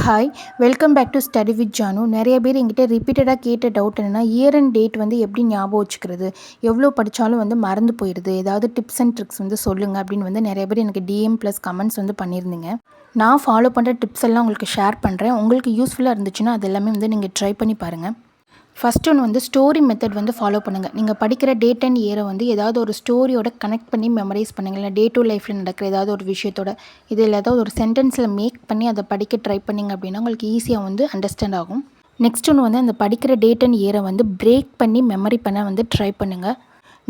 Hi, welcome back to study with Janu. நிறைய பேர் என்கிட்ட ரிப்பீட்டடாக கேட்ட டவுட் என்னென்னா, இயர் அண்ட் டேட் வந்து எப்படி ஞாபகம் வச்சுக்கிறது, எவ்வளோ படித்தாலும் வந்து மறந்து போயிடுது, ஏதாவது டிப்ஸ் அண்ட் ட்ரிக்ஸ் வந்து சொல்லுங்கள் அப்படின்னு வந்து நிறைய பேர் எனக்கு டிஎம் ப்ளஸ் கமெண்ட்ஸ் வந்து பண்ணியிருந்தீங்க. நான் ஃபாலோ பண்ணுற டிப்ஸ் எல்லாம் உங்களுக்கு ஷேர் பண்ணுறேன். உங்களுக்கு யூஸ்ஃபுல்லாக இருந்துச்சுன்னா அது எல்லாமே வந்து நீங்கள் ட்ரை பண்ணி பாருங்கள். ஃபஸ்ட் ஒன்று வந்து ஸ்டோரி மெத்தட் வந்து ஃபாலோ பண்ணுங்கள். நீங்கள் படிக்கிற டேட் அண்ட் இயரை வந்து ஏதாவது ஒரு ஸ்டோரியோட கனெக்ட் பண்ணி மெமரைஸ் பண்ணுங்கள். இல்லை டே டு லைஃப்பில் நடக்கிற ஏதாவது ஒரு விஷயத்தோட இதில் ஏதாவது ஒரு சென்டென்ஸில் மேக் பண்ணி அதை படிக்க ட்ரை பண்ணிங்க அப்படின்னா உங்களுக்கு ஈஸியாக வந்து அண்டர்ஸ்டாண்ட் ஆகும். நெக்ஸ்ட் ஒன்று வந்து அந்த படிக்கிற டேட் அண்ட் இயரை வந்து பிரேக் பண்ணி மெமரி பண்ண வந்து ட்ரை பண்ணுங்கள்.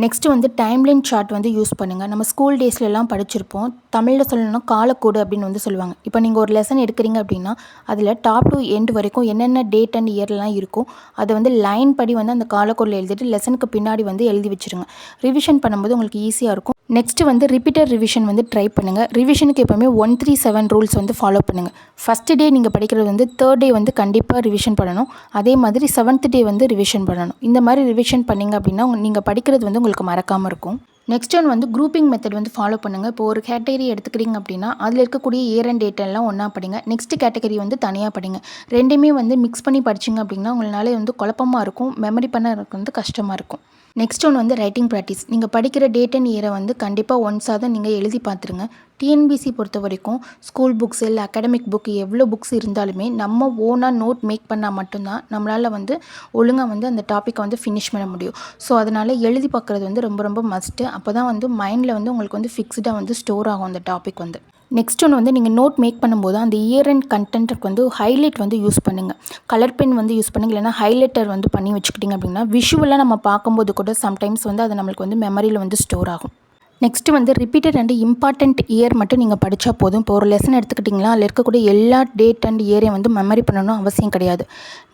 நெக்ஸ்ட்டு வந்து டைம்லைன் சார்ட் வந்து யூஸ் பண்ணுங்கள். நம்ம ஸ்கூல் டேஸ்லலாம் படிச்சிருப்போம். தமிழில் சொல்லணும்னா காலக்கோடு அப்படின்னு வந்து சொல்லுவாங்க. இப்போ நீங்கள் ஒரு லெசன் எடுக்கிறீங்க அப்படின்னா அதில் டாப் டு எண்ட் வரைக்கும் என்னென்ன டேட் அண்ட் இயர்லாம் இருக்கும் அதை வந்து லைன் படி வந்து அந்த காலக்கோடில் எழுதிட்டு லெசனுக்கு பின்னாடி வந்து எழுதி வச்சுருங்க. ரிவிஷன் பண்ணும்போது உங்களுக்கு ஈஸியாக இருக்கும். நெக்ஸ்ட்டு வந்து ரிப்பீட்டட் ரிவிஷன் வந்து ட்ரை பண்ணுங்கள். ரிவிஷனுக்கு எப்போவுமே 137 ரூல்ஸ் வந்து ஃபாலோ பண்ணுங்கள். ஃபஸ்ட்டு டே நீங்கள் படிக்கிறது வந்து தேர்ட் டே வந்து கண்டிப்பாக ரிவிஷன் பண்ணணும். அதே மாதிரி 7th டே வந்து ரிவிஷன் பண்ணணும். இந்த மாதிரி ரிவிஷன் பண்ணிங்க அப்படின்னா நீங்கள் படிக்கிறது வந்து உங்களுக்கு மறக்காமல் இருக்கும். நெக்ஸ்ட் ஒன் வந்து குரூப்பிங் மெத்தட் வந்து ஃபாலோ பண்ணுங்கள். இப்போ ஒரு கேட்டகரி எடுத்துக்கிறீங்க அப்படின்னா அதில் இருக்கக்கூடிய இயர் அண்ட் டேட் எல்லாம் ஒன்றா படிங்க. நெக்ஸ்ட் கேட்டகரி வந்து தனியாக படிங்க. ரெண்டுமே வந்து மிக்ஸ் பண்ணி படிச்சிங்க அப்படின்னா உங்களாலே வந்து குழப்பமாக இருக்கும், மெமரி பண்ண வந்து கஷ்டமாக இருக்கும். நெக்ஸ்ட் ஒன்று வந்து ரைட்டிங் ப்ராக்டிஸ். நீங்கள் படிக்கிற டேட் அண்ட் இயரை வந்து கண்டிப்பாக ஒன்ஸாக தான் நீங்கள் எழுதி பார்த்துருங்க. டிஎன்பிசி பொறுத்த வரைக்கும் ஸ்கூல் புக்ஸ் இல்லை அகாடமிக் புக் எவ்வளோ புக்ஸ் இருந்தாலுமே நம்ம ஓனாக நோட் மேக் பண்ணால் மட்டும்தான் நம்மளால் வந்து ஒழுங்காக வந்து அந்த டாப்பிக்கை வந்து ஃபினிஷ் பண்ண முடியும். ஸோ அதனால் எழுதி பார்க்குறது வந்து ரொம்ப ரொம்ப மஸ்ட்டு. அப்போ தான் வந்து மைண்டில் வந்து உங்களுக்கு வந்து ஃபிக்ஸ்டாக வந்து ஸ்டோர் ஆகும் அந்த டாபிக் வந்து. நெக்ஸ்ட் ஒன்று வந்து நீங்கள் நோட் மேக் பண்ணும்போது அந்த இயர் அண்ட் கண்டென்ட்டுக்கு வந்து ஹைலைட் வந்து யூஸ் பண்ணுங்கள். கலர் பென் வந்து யூஸ் பண்ணுங்கள். இல்லைனா ஹைலைட்டர் வந்து பண்ணி வச்சுக்கிட்டிங்க அப்படின்னா விஷுவலாக நம்ம பார்க்கும்போது கூட சம்டைம்ஸ் வந்து அது நம்மளுக்கு வந்து மெமரியில் வந்து ஸ்டோர் ஆகும். நெக்ஸ்ட்டு வந்து ரிப்பீட்டட் அண்ட் இம்பார்ட்டண்ட் இயர் மட்டும் நீங்கள் படித்தா போதும். இப்போ ஒரு லெசன் எடுத்துக்கிட்டிங்களா அதில் இருக்கக்கூடிய எல்லா டேட் அண்ட் இயரையும் வந்து மெமரி பண்ணணும் அவசியம் கிடையாது.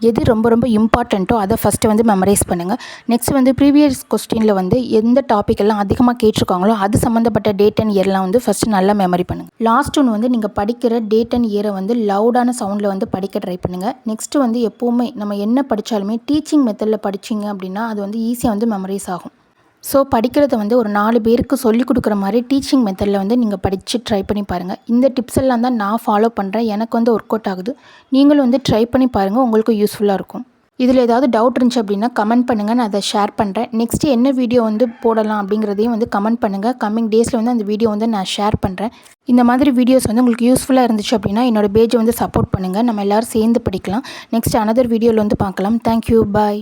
எது ரொம்ப ரொம்ப இம்பார்ட்டண்ட்டோ அதை ஃபஸ்ட்டு வந்து மெமரைஸ் பண்ணுங்கள். நெக்ஸ்ட் வந்து ப்ரீவியஸ் கொஸ்டினில் வந்து எந்த டாபிக் எல்லாம் அதிகமாக கேட்டிருக்காங்களோ அது சம்மந்தப்பட்ட டேட் அண்ட் இயர்லாம் வந்து ஃபஸ்ட்டு நல்லா மெமரி பண்ணுங்கள். லாஸ்ட் ஒன்று வந்து நீங்கள் படிக்கிற டேட் அண்ட் இயரை வந்து லவுடான சவுண்டில் வந்து படிக்க ட்ரை பண்ணுங்கள். நெக்ஸ்ட்டு வந்து எப்போவுமே நம்ம என்ன படித்தாலுமே டீச்சிங் மெத்தடில் படிச்சிங்க அப்படின்னா அது வந்து ஈஸியாக வந்து மெமரைஸ் ஆகும். ஸோ படிக்கிறத வந்து ஒரு 4 பேருக்கு சொல்லிக் கொடுக்குற மாதிரி டீச்சிங் மெத்தடில் வந்து நீங்கள் படித்து ட்ரை பண்ணி பாருங்கள். இந்த டிப்ஸ் எல்லாம் தான் நான் ஃபாலோ பண்ணுறேன். எனக்கு வந்து ஒர்க் அவுட் ஆகுது. நீங்களும் வந்து ட்ரை பண்ணி பாருங்கள், உங்களுக்கு யூஸ்ஃபுல்லாக இருக்கும். இதில் ஏதாவது டவுட் இருந்துச்சு அப்படின்னா கமெண்ட் பண்ணுங்கள், நான் அதை ஷேர் பண்ணுறேன். நெக்ஸ்ட்டு என்ன வீடியோ வந்து போடலாம் அப்படிங்கிறதையும் வந்து கமெண்ட் பண்ணுங்கள். கம்மிங் டேஸில் வந்து அந்த வீடியோ வந்து நான் ஷேர் பண்ணுறேன். இந்த மாதிரி வீடியோஸ் வந்து உங்களுக்கு யூஸ்ஃபுல்லாக இருந்துச்சு அப்படின்னா என்னோடய பேஜை வந்து சப்போர்ட் பண்ணுங்கள். நம்ம எல்லோரும் சேர்ந்து படிக்கலாம். நெக்ஸ்ட் அனதர் வீடியோவில் வந்து பார்க்கலாம். தேங்க்யூ, பாய்.